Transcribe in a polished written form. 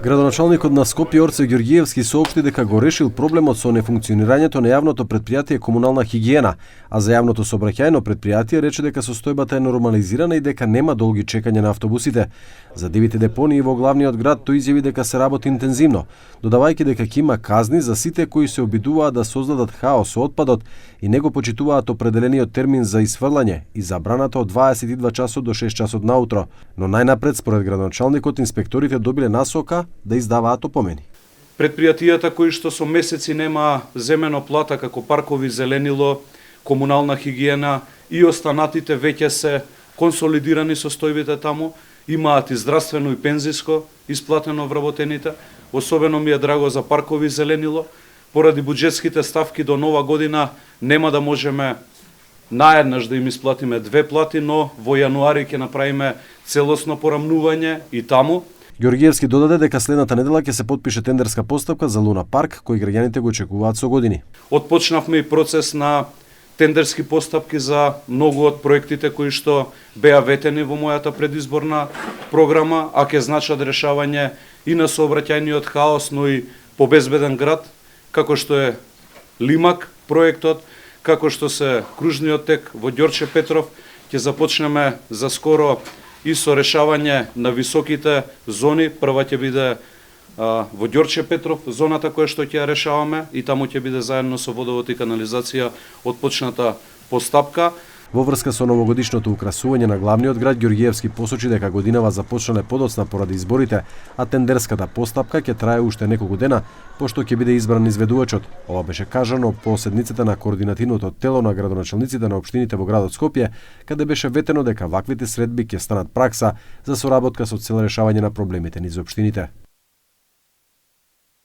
Градоначалникот на Скопје Орце Ѓорѓиевски соопшти дека го решил проблемот со нефункционирањето на јавното предпријатие Комунална хигиена, а за јавното сообраќајно предпријатие рече дека состојбата е нормализирана и дека нема долги чекања на автобусите. За дивите депонии во главниот град тој изјави дека се работи интензивно, додавајќи дека ќе има казни за сите кои се обидуваат да создадат хаос со отпадот и не го почитуваат определениот термин за исфрлање и забраната од 22 часот до 6 часот наутро. Но најнапред, според градоначалникот, инспекторите добиле насока да издаваат опомени. Предпријатијата кои што со месеци нема земено плата како паркови, зеленило, комунална хигиена и останатите веќе се консолидирани состојбите таму, имаат и здравствено и пензиско исплатено вработените. Особено ми е драго за паркови, зеленило. Поради буџетските ставки до нова година нема да можеме наеднаш да им исплатиме две плати, но во јануари ќе направиме целосно порамнување и таму. Ѓорѓиевски додаде дека следната недела ќе се потпише тендерска постапка за Луна парк, кој граѓаните го очекуваат со години. Отпочнавме и процес на тендерски постапки за многу од проектите кои што беа ветени во мојата предизборна програма, а ќе значат решавање и на сообраќајниот хаос, но и побезбеден град, како што е Лимак проектот, како што се кружниот тек во Ѓорче Петров. Ќе започнеме за скоро и со решавање на високите зони. Прва ќе биде во Ѓорче Петров, зоната која што ќе ја решаваме, и таму ќе биде заедно со водовод и канализација отпочната постапка. Во врска со новогодишното украсување на главниот град, Ѓорѓиевски посочи дека годинава започнале подоцна поради изборите, а тендерската постапка ќе трае уште неколку дена, пошто ќе биде избран изведувачот. Ова беше кажано по седницата на координативното тело на градоначалниците на општините во градот Скопје, каде беше ветено дека ваквите средби ќе станат пракса за соработка со цел решавање на проблемите низ општините.